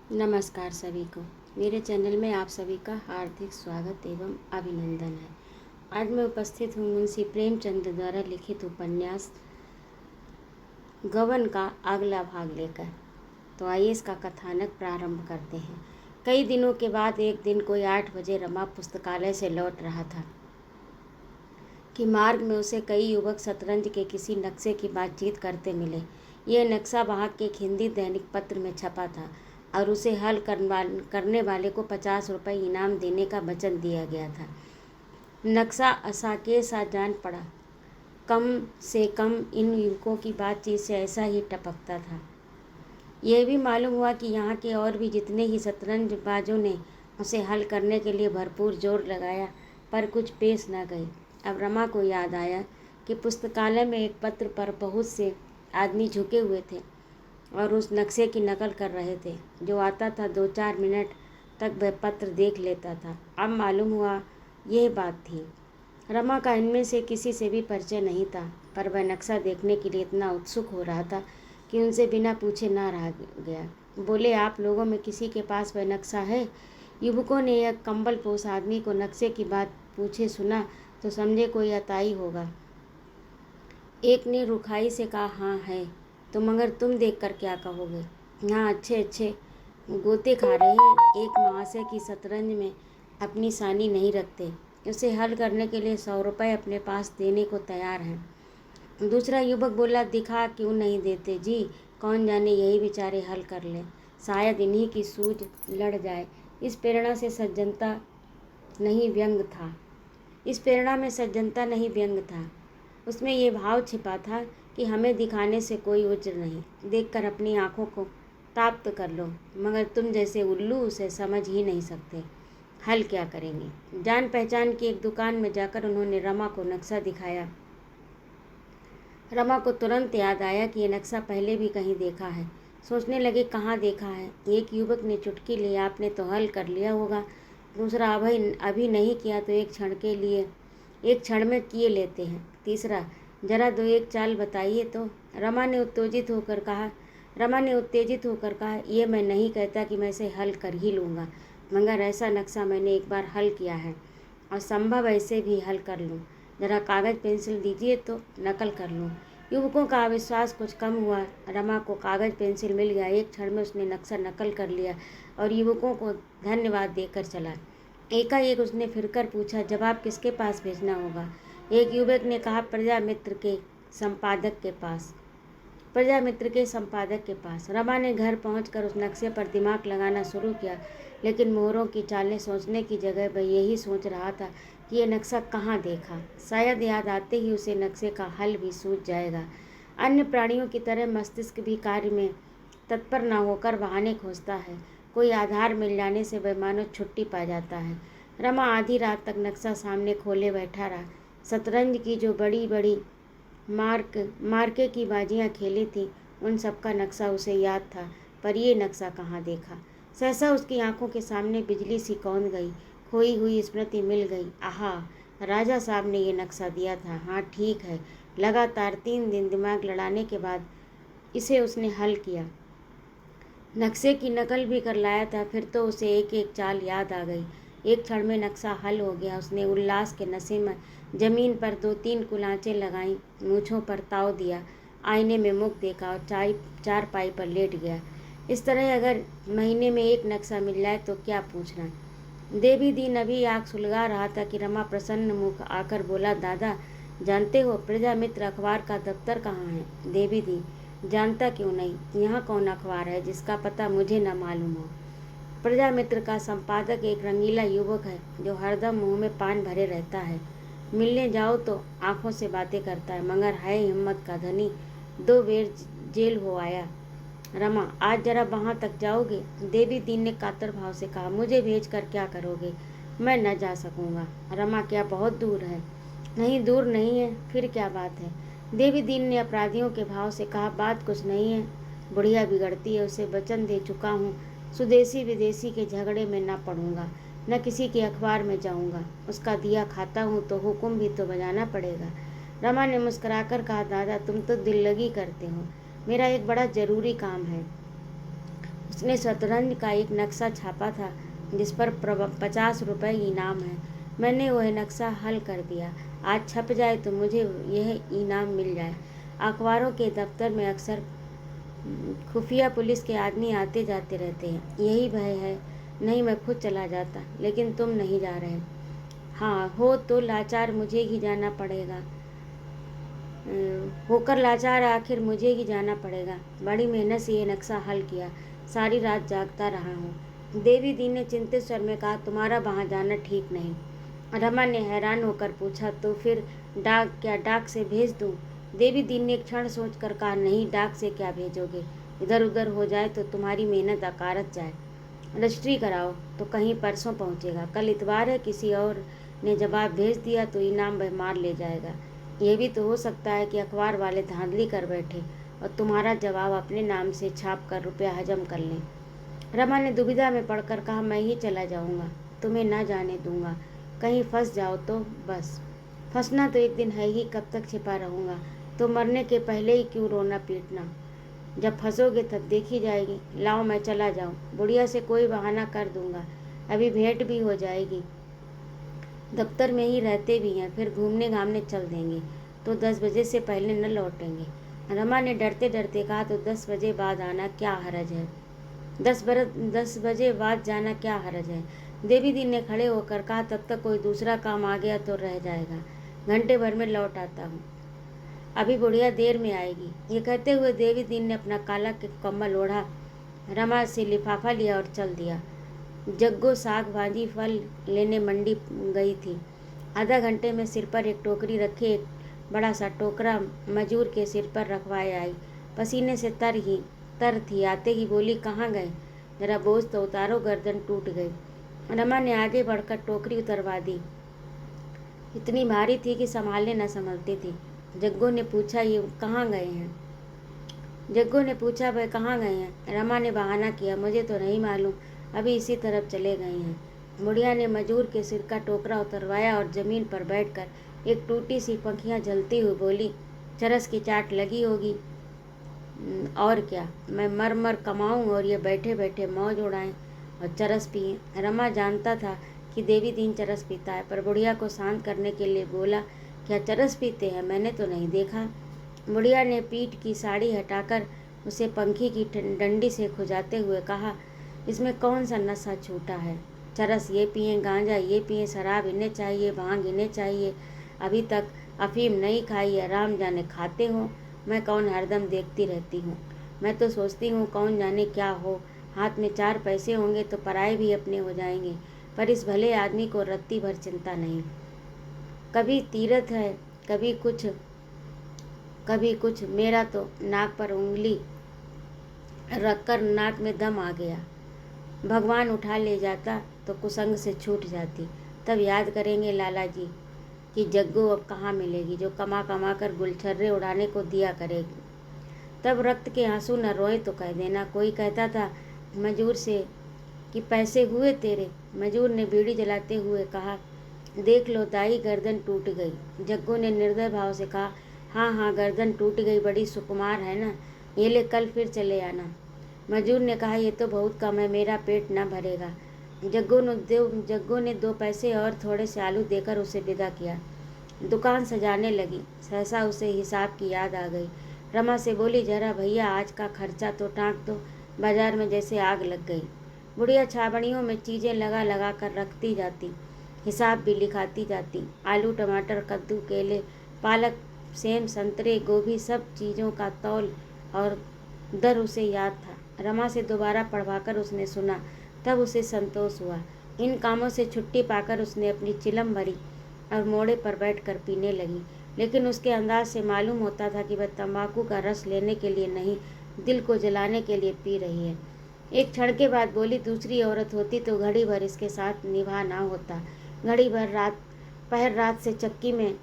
नमस्कार सभी को। मेरे चैनल में आप सभी का हार्दिक स्वागत एवं अभिनंदन है। आज मैं उपस्थित हूँ मुंशी प्रेमचंद द्वारा लिखित उपन्यास गबन का अगला भाग लेकर। तो आइए इसका कथानक प्रारंभ करते हैं। कई दिनों के बाद एक दिन कोई 8 बजे रमा पुस्तकालय से लौट रहा था कि मार्ग में उसे कई युवक शतरंज के किसी नक्शे की बातचीत करते मिले। यह नक्शा वहाँ के एक हिंदी दैनिक पत्र में छपा था और उसे हल करने वाले को 50 रुपये इनाम देने का वचन दिया गया था। नक्शा असाके सा जान पड़ा। कम से कम इन युवकों की बातचीत से ऐसा ही टपकता था। यह भी मालूम हुआ कि यहाँ के और भी जितने ही शतरंजबाजों ने उसे हल करने के लिए भरपूर जोर लगाया, पर कुछ पेश न गई। अब रमा को याद आया कि पुस्तकालय में एक पत्र पर बहुत से आदमी झुके हुए थे और उस नक्शे की नकल कर रहे थे। जो आता था 2-4 मिनट तक वह पत्र देख लेता था। अब मालूम हुआ यह बात थी। रमा का इनमें से किसी से भी परिचय नहीं था, पर वह नक्शा देखने के लिए इतना उत्सुक हो रहा था कि उनसे बिना पूछे ना रहा गया। बोले, आप लोगों में किसी के पास वह नक्शा है? युवकों ने यह कंबलपोश आदमी को नक्शे की बात पूछे सुना तो समझे कोई अताई होगा। एक ने रुखाई से कहा, हाँ है। तो मगर तुम देखकर क्या कहोगे? हाँ, अच्छे अच्छे गोते खा रहे हैं। एक महाशय की शतरंज में अपनी सानी नहीं रखते, उसे हल करने के लिए 100 रुपये अपने पास देने को तैयार हैं। दूसरा युवक बोला, दिखा क्यों नहीं देते जी, कौन जाने यही बेचारे हल कर लें, शायद इन्हीं की सूझ लड़ जाए। इस प्रेरणा में सज्जनता नहीं व्यंग था। उसमें ये भाव छिपा था कि हमें दिखाने से कोई उज्र नहीं, देखकर अपनी आँखों को ताप्त कर लो, मगर तुम जैसे उल्लू उसे समझ ही नहीं सकते। हल क्या करेंगे? जान पहचान की एक दुकान में जाकर उन्होंने रमा को नक्शा दिखाया। रमा को तुरंत याद आया कि यह नक्शा पहले भी कहीं देखा है। सोचने लगे, कहाँ देखा है? एक युवक ने चुटकी ली, आपने तो हल कर लिया होगा। दूसरा, अभी नहीं किया तो एक क्षण में किए लेते हैं। तीसरा, जरा दो एक चाल बताइए तो। रमा ने उत्तेजित होकर कहा, ये मैं नहीं कहता कि मैं इसे हल कर ही लूँगा, मगर ऐसा नक्शा मैंने एक बार हल किया है और संभव ऐसे भी हल कर लूँ। जरा कागज़ पेंसिल दीजिए तो नकल कर लूँ। युवकों का अविश्वास कुछ कम हुआ। रमा को कागज़ पेंसिल मिल गया। एक क्षण में उसने नक्शा नकल कर लिया और युवकों को धन्यवाद देकर चला। एकाएक उसने फिरकर पूछा, जवाब किसके पास भेजना होगा? एक युवक ने कहा, प्रजामित्र के संपादक के पास। रमा ने घर पहुंचकर उस नक्शे पर दिमाग लगाना शुरू किया, लेकिन मोहरों की चालें सोचने की जगह वह यही सोच रहा था कि यह नक्शा कहाँ देखा। शायद याद आते ही उसे नक्शे का हल भी सूझ जाएगा। अन्य प्राणियों की तरह मस्तिष्क भी कार्य में तत्पर न होकर बहाने खोजता है। कोई आधार मिल जाने से वह मानो छुट्टी पा जाता है। रमा आधी रात तक नक्शा सामने खोले बैठा रहा। शतरंज की जो बड़ी बड़ी मार्के की बाजियां खेली थी, उन सब का नक्शा उसे याद था, पर ये नक्शा कहाँ देखा। सहसा उसकी आंखों के सामने बिजली सी कौंध गई। खोई हुई स्मृति मिल गई। आहा, राजा साहब ने ये नक्शा दिया था। हाँ ठीक है, लगातार 3 दिन दिमाग लड़ाने के बाद इसे उसने हल किया। नक्शे की नकल भी कर लाया था। फिर तो उसे एक एक चाल याद आ गई। एक क्षण में नक्शा हल हो गया। उसने उल्लास के नशे में जमीन पर 2-3 कुलांचें लगाईं, मूँछों पर ताव दिया, आईने में मुख देखा और चारपाई पर लेट गया। इस तरह अगर महीने में एक नक्शा मिल जाए तो क्या पूछना। देवी दीन अभी आँख सुलगा रहा था कि रमा प्रसन्न मुख आकर बोला, दादा जानते हो प्रजामित्र अखबार का दफ्तर कहाँ है? देवी दी, जानता क्यों नहीं, यहाँ कौन अखबार है जिसका पता मुझे न मालूम हो? प्रजामित्र का संपादक एक रंगीला युवक है जो हरदम मुंह में पान भरे रहता है। मिलने जाओ तो आंखों से बातें करता है, मगर है हिम्मत का धनी। 2 बेर जेल हो आया। रमा, आज जरा वहाँ तक जाओगे? देवी दीन ने कातर भाव से कहा, मुझे भेज कर क्या करोगे? मैं न जा सकूँगा। रमा, क्या बहुत दूर है? नहीं, दूर नहीं है, फिर क्या बात है? देवी दीन ने अपराधियों के भाव से कहा, बात कुछ नहीं है, बुढ़िया बिगड़ती है, उसे वचन दे चुका हूँ, स्वदेशी विदेशी के झगड़े में न पड़ूंगा, न किसी के अखबार में जाऊंगा। उसका दिया खाता हूँ तो हुक्म भी तो बजाना पड़ेगा। रमा ने मुस्कुराकर कहा, दादा तुम तो दिल लगी करते हो, मेरा एक बड़ा ज़रूरी काम है। उसने शतरंज का एक नक्शा छापा था जिस पर 50 रुपये इनाम है। मैंने वह नक्शा हल कर दिया। आज छप जाए तो मुझे यह इनाम मिल जाए। अखबारों के दफ्तर में अक्सर खुफिया पुलिस के आदमी आते जाते रहते हैं। यही भय है, नहीं मैं खुद चला जाता, लेकिन तुम नहीं जा रहे। हाँ, हो तो लाचार मुझे ही जाना पड़ेगा। होकर लाचार आखिर मुझे ही जाना पड़ेगा। बड़ी मेहनत से ये नक्शा हल किया, सारी रात जागता रहा हूँ। देवी दी ने चिंतित स्वर में कहा, तुम्हारा वहाँ जाना ठीक नहीं। रमा ने हैरान होकर पूछा, तो फिर डाक से भेज दूँ? देवी दी ने एक क्षण सोचकर कहा, नहीं, डाक से क्या भेजोगे? इधर उधर हो जाए तो तुम्हारी मेहनत अकारत जाए। रजिस्ट्री कराओ तो कहीं परसों पहुँचेगा। कल इतवार है, किसी और ने जवाब भेज दिया तो इनाम वह मार ले जाएगा। यह भी तो हो सकता है कि अखबार वाले धांधली कर बैठे और तुम्हारा जवाब अपने नाम से छाप कर रुपया हजम कर लें। रमा ने दुविधा में पड़कर कहा, मैं ही चला जाऊंगा, तुम्हें ना जाने दूंगा। कहीं फंस जाओ तो बस। फंसना तो एक दिन है ही, कब तक छिपा रहूँगा? तो मरने के पहले ही क्यों रोना पीटना? जब फंसोगे तब देखी जाएगी। लाओ मैं चला जाऊँ, बुढ़िया से कोई बहाना कर दूंगा, अभी भेंट भी हो जाएगी। दफ्तर में ही रहते भी हैं, फिर घूमने घामने चल देंगे तो 10 बजे से पहले न लौटेंगे। रमा ने डरते डरते कहा, तो 10 बजे बाद आना क्या हरज है? 10 बजे बाद जाना क्या हरज है? देवी दी ने खड़े होकर कहा, तब तक कोई दूसरा काम आ गया तो रह जाएगा, घंटे भर में लौट आता हूँ, अभी बुढ़िया देर में आएगी। ये कहते हुए देवी दी ने अपना काला कम्बल ओढ़ा, रमा से लिफाफा लिया और चल दिया। जग्गो साग भाजी फल लेने मंडी गई थी। आधा घंटे में सिर पर एक टोकरी रखे एक बड़ा सा टोकरा मजूर के सिर पर रखवाए आई। पसीने से तर थी। आते ही बोली, कहाँ गए? जरा बोझ तो उतारो, गर्दन टूट गई। रमा ने आगे बढ़कर टोकरी उतरवा दी। इतनी भारी थी कि संभालने न संभलती थी। जग्गो ने पूछा, ये कहाँ गए हैं? जग्गू ने पूछा, वह कहाँ गए हैं? रमा ने बहाना किया, मुझे तो नहीं मालूम, अभी इसी तरफ चले गए हैं। बुढ़िया ने मजूर के सिर का टोकरा उतरवाया और ज़मीन पर बैठकर एक टूटी सी पंखियाँ जलती हुई बोली, चरस की चाट लगी होगी और क्या, मैं मर मर कमाऊँ और ये बैठे बैठे मौज उड़ाएं और चरस पिए। रमा जानता था कि देवी दीन चरस पीता है, पर बुढ़िया को शांत करने के लिए बोला, क्या चरस पीते हैं? मैंने तो नहीं देखा। बुढ़िया ने पीठ की साड़ी हटाकर उसे पंखी की डंडी से खुजाते हुए कहा, इसमें कौन सा नशा छूटा है? चरस ये पिए, गांजा ये पिए, शराब इन्हें चाहिए, भांग इन्हें चाहिए, अभी तक अफीम नहीं खाई है, राम जाने खाते हो, मैं कौन हरदम देखती रहती हूँ। मैं तो सोचती हूँ कौन जाने क्या हो, हाथ में 4 पैसे होंगे तो पराए भी अपने हो जाएंगे, पर इस भले आदमी को रत्ती भर चिंता नहीं। कभी तीरथ है, कभी कुछ। मेरा तो नाक पर उंगली रखकर नाक में दम आ गया। भगवान उठा ले जाता तो कुसंग से छूट जाती। तब याद करेंगे लाला जी कि जग्गू अब कहाँ मिलेगी जो कमा कमा कर गुलछर्रे उड़ाने को दिया करेगी। तब रक्त के आंसू न रोए तो कह देना। कोई कहता था मजूर से कि पैसे हुए तेरे? मजूर ने बीड़ी जलाते हुए कहा, देख लो दाई, गर्दन टूट गई। जग्गू ने निर्दय भाव से कहा, हाँ हाँ, गर्दन टूट गई, बड़ी सुकुमार है ना, ये ले कल फिर चले आना। मजूर ने कहा, ये तो बहुत कम है, मेरा पेट न भरेगा। जग्गू ने 2 पैसे और थोड़े से आलू देकर उसे विदा किया। दुकान सजाने लगी। सहसा उसे हिसाब की याद आ गई। रमा से बोली, जरा भैया आज का खर्चा तो टाँक दो, बाजार में जैसे आग लग गई। बुढ़िया छाबड़ियों में चीज़ें लगा लगा कर रखती जाती, हिसाब भी लिखाती जाती। आलू, टमाटर, कद्दू, केले, पालक, सेम, संतरे, गोभी, सब चीज़ों का तौल और दर उसे याद था। रमा से दोबारा पढ़वाकर उसने सुना, तब उसे संतोष हुआ। इन कामों से छुट्टी पाकर उसने अपनी चिलम भरी और मोड़े पर बैठकर पीने लगी, लेकिन उसके अंदाज से मालूम होता था कि वह तंबाकू का रस लेने के लिए नहीं, दिल को जलाने के लिए पी रही है। एक क्षण के बाद बोली, दूसरी औरत होती तो घड़ी भर इसके साथ निभा ना होता। घड़ी भर पहर रात से चक्की में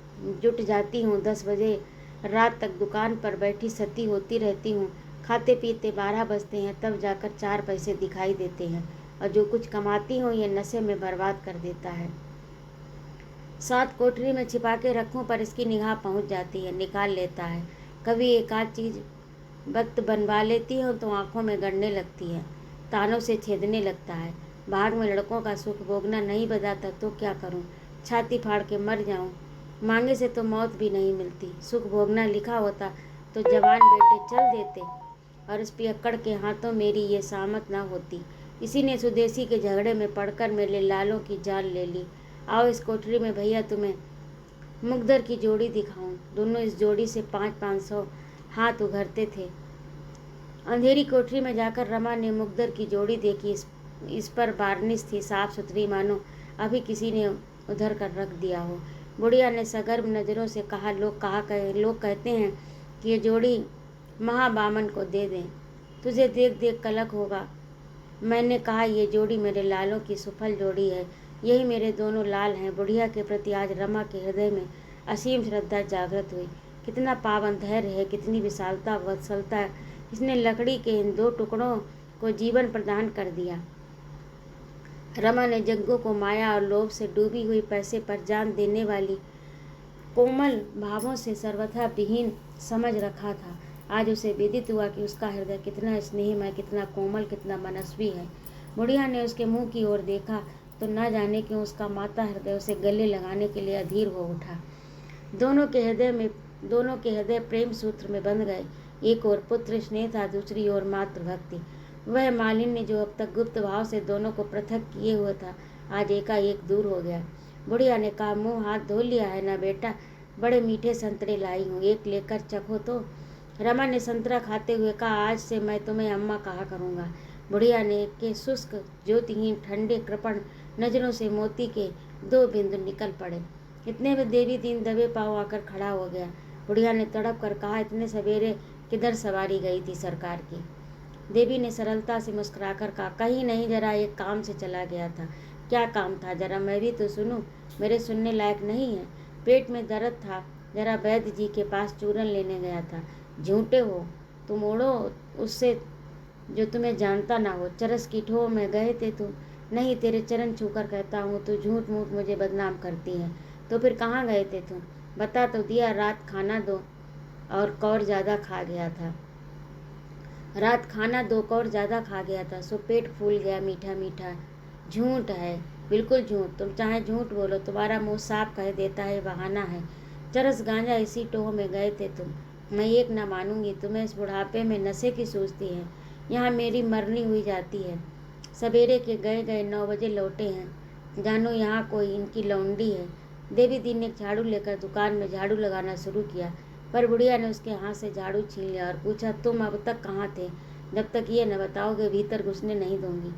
जुट जाती हूँ, 10 बजे रात तक दुकान पर बैठी सती होती रहती हूँ। खाते पीते 12 बजते हैं, तब जाकर 4 पैसे दिखाई देते हैं, और जो कुछ कमाती हूँ ये नशे में बर्बाद कर देता है। 7 कोठरी में छिपा के रखूँ पर इसकी निगाह पहुँच जाती है, निकाल लेता है। कभी एक आध चीज़ वक्त बनवा लेती हूँ तो आँखों में गड़ने लगती है। तानों से छेदने लगता है। भाग में लड़कों का सुख भोगना नहीं बताता तो क्या करूं? छाती फाड़ के मर जाऊं? मांगे से तो मौत भी नहीं मिलती। सुख भोगना लिखा होता तो जवान बेटे चल देते, और इस पियक्कड़ के हाथों मेरी ये सामत ना होती। इसी ने स्वदेशी के झगड़े में पड़कर मेरे लालों की जान ले ली। आओ इस कोठरी में भैया तुम्हें मुकद्दर की जोड़ी दिखाऊं। दोनों इस जोड़ी से 500-500 हाथ उघरते थे। अंधेरी कोठरी में जाकर रमा ने मुकद्दर की जोड़ी देखी। इस पर वार्निश थी, साफ सुथरी, मानो अभी किसी ने उधर कर रख दिया हो। बुढ़िया ने सगर्भ नज़रों से कहा, लोग कहते हैं कि ये जोड़ी महाबामन को दे दें, तुझे देख देख कलक होगा। मैंने कहा, ये जोड़ी मेरे लालों की सुफल जोड़ी है, यही मेरे दोनों लाल हैं। बुढ़िया के प्रति आज रमा के हृदय में असीम श्रद्धा जागृत हुई। कितना पावन धैर्य है, कितनी विशालता वत्सलता है। इसने लकड़ी के इन 2 टुकड़ों को जीवन प्रदान कर दिया। रमा ने जग्गू को माया और लोभ से डूबी हुई पैसे पर जान देने वाली कोमल भावों से सर्वथा विहीन समझ रखा था। आज उसे विदित हुआ कि उसका हृदय कितना स्नेहमय, कितना कोमल, कितना मनस्वी है। बुढ़िया ने उसके मुंह की ओर देखा तो न जाने क्यों उसका माता हृदय उसे गले लगाने के लिए अधीर हो उठा। दोनों के हृदय प्रेम सूत्र में बंध गए। एक ओर पुत्र स्नेह था, दूसरी ओर मातृभक्ति। वह मालिन्य जो अब तक गुप्त भाव से दोनों को पृथक किए हुए था, आज एकाएक दूर हो गया। बुढ़िया ने कहा, मुंह हाथ धो लिया है ना बेटा? बड़े मीठे संतरे लाई हूँ, एक लेकर चखो तो। रमा ने संतरा खाते हुए कहा, आज से मैं तुम्हें अम्मा कहा करूँगा। बुढ़िया ने के शुष्क ज्योतिहीन ठंडे कृपण नजरों से मोती के 2 बिंदु निकल पड़े। इतने में देवी दीन दबे पाँव आकर खड़ा हो गया। बुढ़िया ने तड़प कर कहा, इतने सवेरे किधर सवारी गई थी सरकार की? देवी ने सरलता से मुस्कुराकर कहा, कहीं नहीं, जरा एक काम से चला गया था। क्या काम था? जरा मैं भी तो सुनूं। मेरे सुनने लायक नहीं है। पेट में दर्द था, जरा वैद्य जी के पास चूरन लेने गया था। झूठे हो तुम, ओढ़ो उससे जो तुम्हें जानता ना हो। चरस की ठोह में गए थे तुम। नहीं, तेरे चरण छूकर कहता हूँ, तो झूठ मूठ मुझे बदनाम करती है। तो फिर कहाँ गए थे तुम? बता तो दिया, रात खाना 2 कौर ज़्यादा खा गया था। रात खाना 2 कौर ज़्यादा खा गया था, सो पेट फूल गया मीठा मीठा। झूठ है, बिल्कुल झूठ। तुम चाहे झूठ बोलो, तुम्हारा मुंह साफ कह देता है बहाना है। चरस गांजा इसी टोह में गए थे तुम। मैं एक ना मानूंगी, तुम्हें इस बुढ़ापे में नशे की सूझती है। यहाँ मेरी मरनी हुई जाती है। सवेरे के गए 9 बजे लौटे हैं। जानो यहाँ कोई इनकी लौंडी है। देवी दी ने झाड़ू लेकर दुकान में झाड़ू लगाना शुरू किया, पर बुढ़िया ने उसके हाथ से झाड़ू छीन लिया और पूछा, तुम अब तक कहाँ थे? जब तक ये न बताओगे भीतर घुसने नहीं दूंगी।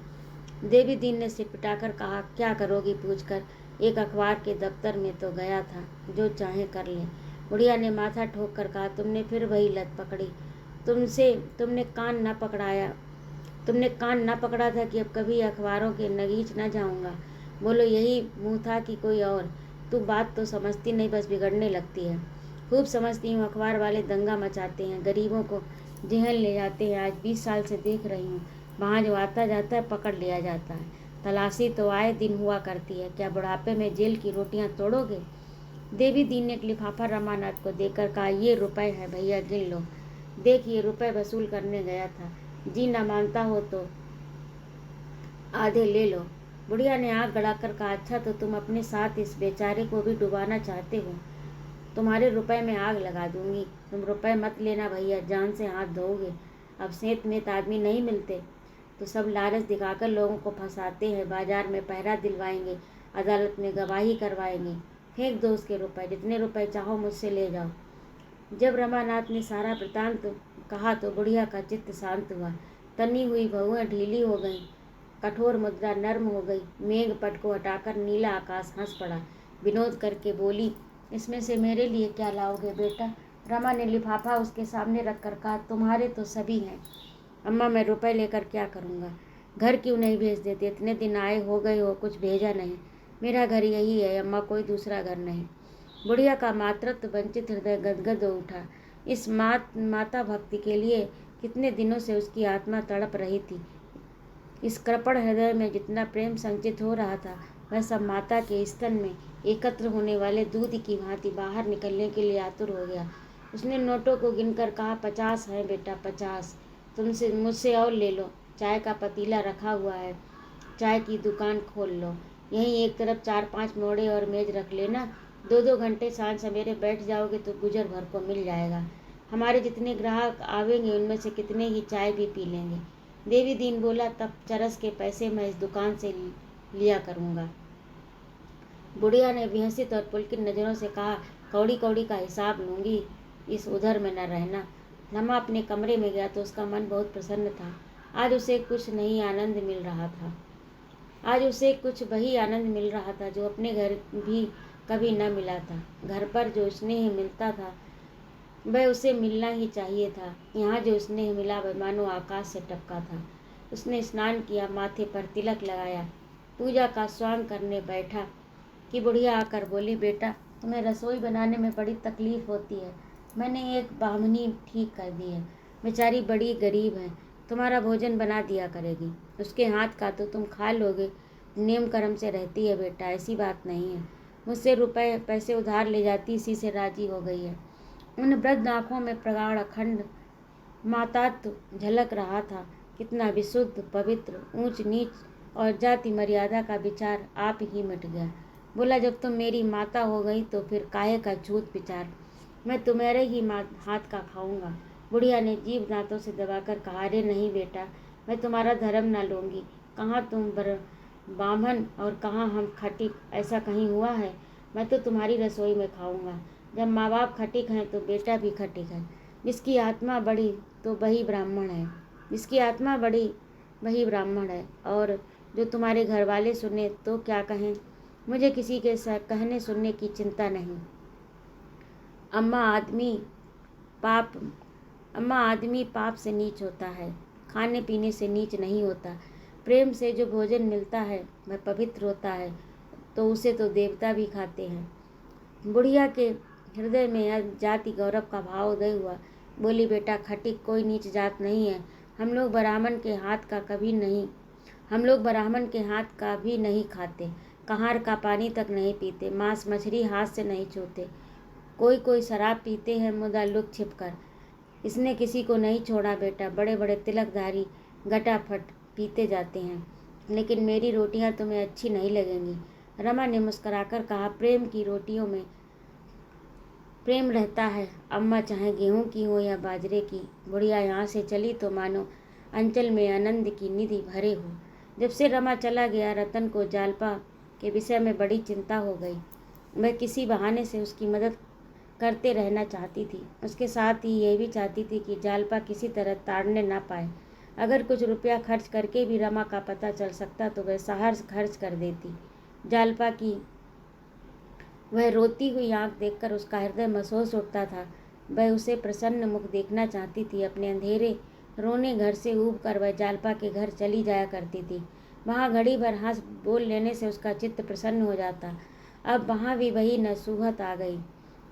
देवी दीन ने सिर पिटाकर कहा, क्या करोगी पूछकर? एक अखबार के दफ्तर में तो गया था, जो चाहे कर ले। बुढ़िया ने माथा ठोक कर कहा, तुमने फिर वही लत पकड़ी। तुमने कान न पकड़ा था कि अब कभी अखबारों के नगीच न जाऊंगा। बोलो, यही मुँह था कि कोई और? तू बात तो समझती नहीं, बस बिगड़ने लगती है। खूब समझती हूँ। अखबार वाले दंगा मचाते हैं, गरीबों को जेहल ले जाते हैं। आज 20 साल से देख रही हूँ, वहाँ जो आता जाता है पकड़ लिया जाता है। तलाशी तो आए दिन हुआ करती है। क्या बुढ़ापे में जेल की रोटियाँ तोड़ोगे? देवी दीन ने एक लिफाफा रमानाथ को देकर कहा, ये रुपए है भैया, गिन लो। देखिए, रुपए वसूल करने गया था। जी ना मानता हो तो आधे ले लो। बुढ़िया ने आँख गड़ाकर कहा, अच्छा तो तुम अपने साथ इस बेचारे को भी डुबाना चाहते हो? तुम्हारे रुपए में आग लगा दूंगी। तुम रुपए मत लेना भैया, जान से हाथ धोओगे। अब सेंत में आदमी नहीं मिलते तो सब लालच दिखाकर लोगों को फंसाते हैं। बाजार में पहरा दिलवाएंगे, अदालत में गवाही करवाएंगे। फेंक दो उसके रुपए, जितने रुपए चाहो मुझसे ले जाओ। जब रमानाथ ने सारा वृतांत कहा तो बुढ़िया का चित्त शांत हुआ। तनी हुई बहुएं ढीली हो गईं, कठोर मुद्रा नर्म हो गई। मेघ पट को हटाकर नीला आकाश हंस पड़ा। विनोद करके बोली, इसमें से मेरे लिए क्या लाओगे बेटा? रमा ने लिफाफा उसके सामने रखकर कहा, तुम्हारे तो सभी हैं। अम्मा, मैं रुपए लेकर क्या करूँगा? घर क्यों नहीं भेज देते? इतने दिन आए हो गए हो, कुछ भेजा नहीं। मेरा घर यही है अम्मा, कोई दूसरा घर नहीं। बुढ़िया का मातृत्व वंचित हृदय गदगद हो उठा। इस माता भक्ति के लिए कितने दिनों से उसकी आत्मा तड़प रही थी। इस कृपण हृदय में जितना प्रेम संचित हो रहा था, वह सब माता के स्तन में एकत्र होने वाले दूध की भांति बाहर निकलने के लिए आतुर हो गया। उसने नोटों को गिनकर कहा, 50 है बेटा, 50। तुमसे मुझसे और ले लो। चाय का पतीला रखा हुआ है, चाय की दुकान खोल लो। यहीं एक तरफ 4-5 मोड़े और मेज रख लेना। 2-2 घंटे सांझ सवेरे बैठ जाओगे तो गुजर भर को मिल जाएगा। हमारे जितने ग्राहक आवेंगे उनमें से कितने ही चाय भी पी लेंगे। देवी दीन बोला, तब चरस के पैसे मैं इस दुकान से लिया करूँगा। बुढ़िया ने विहसित और पुलकित नज़रों से कहा, कौड़ी कौड़ी का हिसाब लूँगी, इस उधर में न रहना। रमा अपने कमरे में गया तो उसका मन बहुत प्रसन्न था। आज उसे कुछ वही आनंद मिल रहा था जो अपने घर भी कभी न मिला था। घर पर जो स्नेह मिलता था वह उसे मिलना ही चाहिए था। यहाँ जो स्नेह मिला वह मानो आकाश से टपका था। उसने स्नान किया, माथे पर तिलक लगाया, पूजा का स्वांग करने बैठा कि बुढ़िया आकर बोली, बेटा तुम्हें रसोई बनाने में बड़ी तकलीफ़ होती है। मैंने एक बामनी ठीक कर दी है, बेचारी बड़ी गरीब है, तुम्हारा भोजन बना दिया करेगी। उसके हाथ का तो तुम खा लोगे, नेम कर्म से रहती है बेटा, ऐसी बात नहीं है। मुझसे रुपए पैसे उधार ले जाती, इसी से राजी हो गई है। उन वृद्ध आँखों में प्रगाढ़ अखंड मातात्व झलक रहा था। कितना विशुद्ध, पवित्र, ऊंच नीच और जाति मर्यादा का विचार आप ही मिट गया। बोला, जब तुम मेरी माता हो गई तो फिर काहे का झूठ विचार, मैं तुम्हारे ही हाथ का खाऊंगा। बुढ़िया ने जीभ दांतों से दबाकर कहा, अरे नहीं बेटा, मैं तुम्हारा धर्म ना लूँगी। कहाँ तुम बामन और कहाँ हम खटिक, ऐसा कहीं हुआ है? मैं तो तुम्हारी रसोई में खाऊंगा। जब माँ बाप खटिक हैं तो बेटा भी खटिक है। जिसकी आत्मा बढ़ी तो वही ब्राह्मण है, और जो तुम्हारे घर वाले सुने तो क्या कहें? मुझे किसी के कहने सुनने की चिंता नहीं। अम्मा आदमी पाप से नीच होता है, खाने पीने से नीच नहीं होता। प्रेम से जो भोजन मिलता है वह पवित्र होता है, तो उसे तो देवता भी खाते हैं। बुढ़िया के हृदय में जाति गौरव का भाव उदय हुआ। बोली, बेटा खटिक कोई नीच जात नहीं है। हम लोग ब्राह्मण के हाथ का भी नहीं खाते, कहार का पानी तक नहीं पीते, मांस मछली हाथ से नहीं छूते। कोई शराब पीते हैं, मुदा लुक छिप कर। इसने किसी को नहीं छोड़ा बेटा। बड़े बड़े तिलकधारी गटाफट पीते जाते हैं, लेकिन मेरी रोटियां तुम्हें अच्छी नहीं लगेंगी। रमा ने मुस्कुराकर कहा, प्रेम की रोटियों में प्रेम रहता है अम्मा, चाहे गेहूं की हो या बाजरे की। बुढ़िया यहाँ से चली तो मानो अंचल में आनंद की निधि भरे हो। जब से रमा चला गया, रतन को जालपा के विषय में बड़ी चिंता हो गई। वह किसी बहाने से उसकी मदद करते रहना चाहती थी। उसके साथ ही यह भी चाहती थी कि जालपा किसी तरह ताड़ने ना पाए। अगर कुछ रुपया खर्च करके भी रमा का पता चल सकता तो वह सहर्ष खर्च कर देती। जालपा की वह रोती हुई आंख देखकर उसका हृदय महसूस उठता था। वह उसे प्रसन्न मुख देखना चाहती थी। अपने अंधेरे रोने घर से ऊब कर वह जालपा के घर चली जाया करती थी। वहाँ घड़ी भर हंस बोल लेने से उसका चित्त प्रसन्न हो जाता। अब वहाँ भी वही नसूहत आ गई।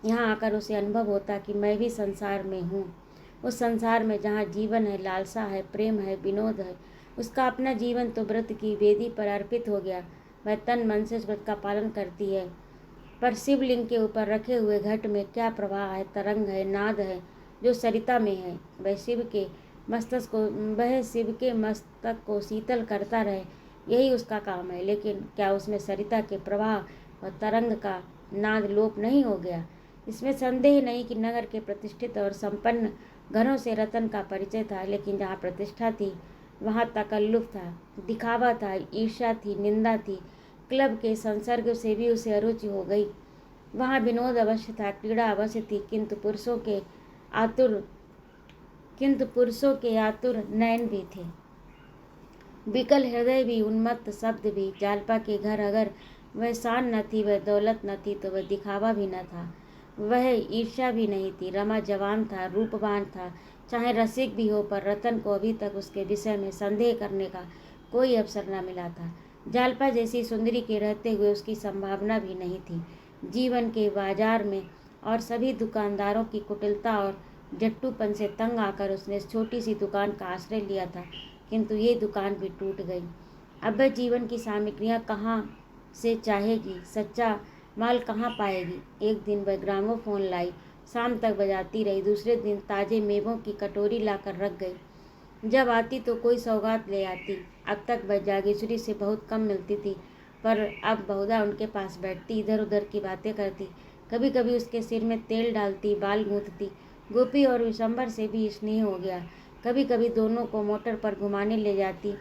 यहाँ आकर उसे अनुभव होता कि मैं भी संसार में हूँ, उस संसार में जहाँ जीवन है, लालसा है, प्रेम है, विनोद है। उसका अपना जीवन तो व्रत की वेदी पर अर्पित हो गया। वह तन मन से उस व्रत का पालन करती है, पर शिवलिंग के ऊपर रखे हुए घट में क्या प्रवाह है, तरंग है, नाद है जो सरिता में है, वह शिव के मस्तक को शीतल करता रहे, यही उसका काम है। लेकिन क्या उसमें सरिता के प्रवाह और तरंग का नाद लोप नहीं हो गया? इसमें संदेह नहीं कि नगर के प्रतिष्ठित और संपन्न घरों से रतन का परिचय था, लेकिन जहाँ प्रतिष्ठा थी वहाँ तकल्लुफ था, दिखावा था, ईर्ष्या थी, निंदा थी। क्लब के संसर्ग से भी उसे अरुचि हो गई। वहाँ विनोद अवश्य था, क्रीड़ा अवश्य थी, किंतु पुरुषों के आतुर नयन भी थे, विकल हृदय भी, उन्मत्त शब्द भी। जालपा के घर अगर वह शान न थी, वह दौलत न थी, तो वह दिखावा भी न था, वह ईर्ष्या भी नहीं थी। रमा जवान था, रूपवान था, चाहे रसिक भी हो, पर रतन को अभी तक उसके विषय में संदेह करने का कोई अवसर न मिला था। जालपा जैसी सुंदरी के रहते हुए उसकी संभावना भी नहीं थी। जीवन के बाजार में और सभी दुकानदारों की कुटिलता और जट्टूपन से तंग आकर उसने छोटी सी दुकान का आश्रय लिया था, किंतु ये दुकान भी टूट गई। अब वह जीवन की सामग्रियाँ कहाँ से चाहेगी, सच्चा माल कहाँ पाएगी? एक दिन वह ग्रामोफोन लाई, शाम तक बजाती रही। दूसरे दिन ताजे मेवों की कटोरी लाकर रख गई। जब आती तो कोई सौगात ले आती। अब तक वह जागेश्वरी से बहुत कम मिलती थी, पर अब बहुधा उनके पास बैठती, इधर उधर की बातें करती, कभी कभी उसके सिर में तेल डालती, बाल गूंथती। गोपी और विशंबर से भी स्नेह हो गया। कभी कभी दोनों को मोटर पर घुमाने ले जाती।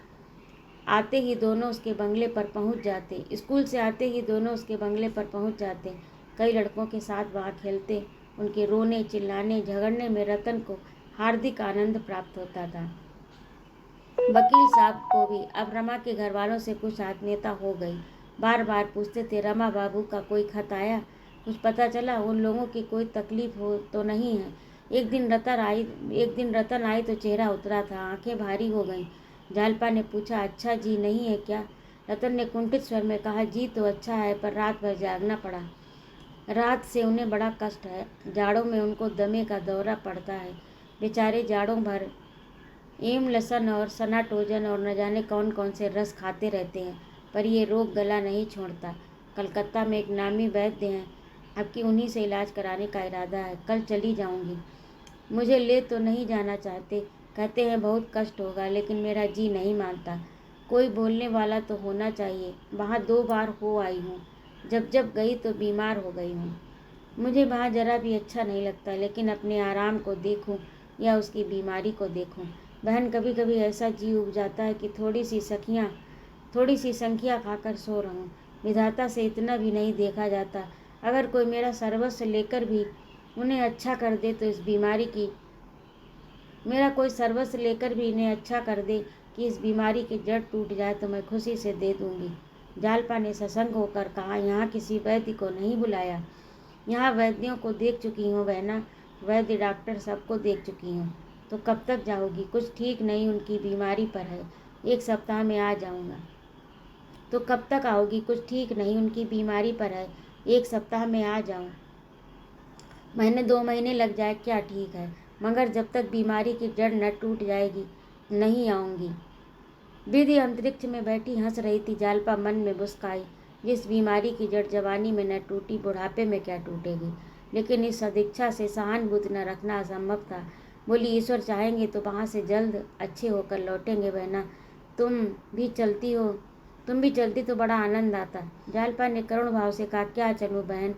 आते ही दोनों उसके बंगले पर पहुंच जाते। स्कूल से आते ही दोनों उसके बंगले पर पहुंच जाते। कई लड़कों के साथ वहाँ खेलते। उनके रोने, चिल्लाने, झगड़ने में रतन को हार्दिक आनंद प्राप्त होता था। वकील साहब को भी अब रमा के घर वालों से कुछ आत्मीयता हो गई। बार बार पूछते थे, रमा बाबू का कोई खत आया? कुछ पता चला? उन लोगों की कोई तकलीफ हो तो नहीं है? एक दिन रतन आई तो चेहरा उतरा था, आंखें भारी हो गईं। जालपा ने पूछा, अच्छा जी नहीं है क्या? रतन ने कुंठित स्वर में कहा, जी तो अच्छा है, पर रात भर जागना पड़ा। रात से उन्हें बड़ा कष्ट है। जाड़ों में उनको दमे का दौरा पड़ता है। बेचारे जाड़ों भर एम लसन और सनाटोजन और न जाने कौन कौन से रस खाते रहते हैं, पर ये रोग गला नहीं छोड़ता। कलकत्ता में एक नामी वैद्य हैं, अब कि उन्हीं से इलाज कराने का इरादा है। कल चली जाऊंगी। मुझे ले तो नहीं जाना चाहते, कहते हैं बहुत कष्ट होगा, लेकिन मेरा जी नहीं मानता। कोई बोलने वाला तो होना चाहिए। वहाँ 2 बार हो आई हूँ, जब जब गई तो बीमार हो गई हूँ। मुझे वहाँ जरा भी अच्छा नहीं लगता, लेकिन अपने आराम को देखूं या उसकी बीमारी को देखूं। बहन, कभी कभी ऐसा जी उब जाता है कि थोड़ी सी संख्या खाकर सो रहूं। विधाता से इतना भी नहीं देखा जाता। अगर कोई मेरा सर्वस्व लेकर भी उन्हें अच्छा कर दे तो इस बीमारी की मेरा कोई सर्वस्व लेकर भी इन्हें अच्छा कर दे कि इस बीमारी की जड़ टूट जाए तो मैं खुशी से दे दूंगी। जालपा ने सशंक होकर कहा, यहाँ किसी वैद्य को नहीं बुलाया? यहाँ वैद्यों को देख चुकी हूँ बहना, वैद्य डॉक्टर सबको देख चुकी हूँ। तो कब तक जाओगी? कुछ ठीक नहीं, उनकी बीमारी पर है। 1 सप्ताह में आ जाऊँगा। तो कब तक आओगी? कुछ ठीक नहीं, उनकी बीमारी पर है। 1 सप्ताह में आ जाऊँ? महीने 2 महीने लग जाए क्या ठीक है, मगर जब तक बीमारी की जड़ न टूट जाएगी नहीं आऊँगी। विधि अंतरिक्ष में बैठी हंस रही थी। जालपा मन में मुस्काई। जिस बीमारी की जड़ जवानी में न टूटी, बुढ़ापे में क्या टूटेगी? लेकिन इस सदिच्छा से सहानुभूति न रखना असंभव था। बोली, ईश्वर चाहेंगे तो वहाँ से जल्द अच्छे होकर लौटेंगे बहना। तुम भी चलती तो बड़ा आनंद आता। जालपा ने करुण भाव से कहा, क्या चलूँ बहन,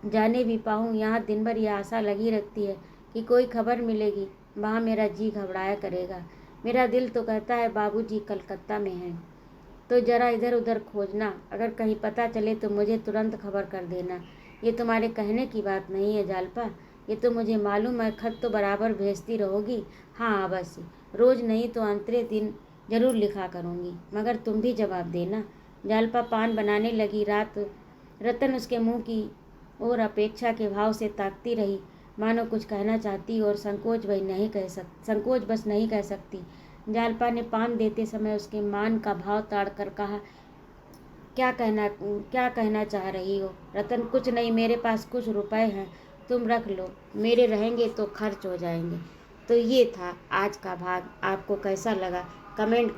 जाने भी पाऊँ? यहाँ दिन भर यह आशा लगी रखती है कि कोई खबर मिलेगी। वहाँ मेरा जी घबराया करेगा। मेरा दिल तो कहता है बाबूजी कलकत्ता में हैं, तो जरा इधर उधर खोजना। अगर कहीं पता चले तो मुझे तुरंत खबर कर देना। ये तुम्हारे कहने की बात नहीं है जालपा, ये तो मुझे मालूम है। खत तो बराबर भेजती रहोगी। हाँ अवश्य, रोज़ नहीं तो अंतरे दिन जरूर लिखा करूँगी, मगर तुम भी जवाब देना। जालपा पान बनाने लगी। रतन उसके मुँह की और अपेक्षा के भाव से ताकती रही, मानो कुछ कहना चाहती और संकोच बस नहीं कह सकती। जालपा ने पान देते समय उसके मान का भाव ताड़कर कहा, क्या कहना चाह रही हो? रतन, कुछ नहीं, मेरे पास कुछ रुपए हैं, तुम रख लो, मेरे रहेंगे तो खर्च हो जाएंगे। तो ये था आज का भाग। आपको कैसा लगा कमेंट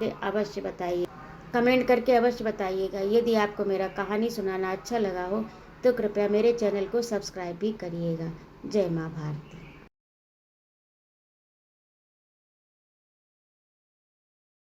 करके अवश्य बताइएगा। यदि आपको मेरा कहानी सुनाना अच्छा लगा हो तो कृपया मेरे चैनल को सब्सक्राइब भी करिएगा। जय माँ भारत।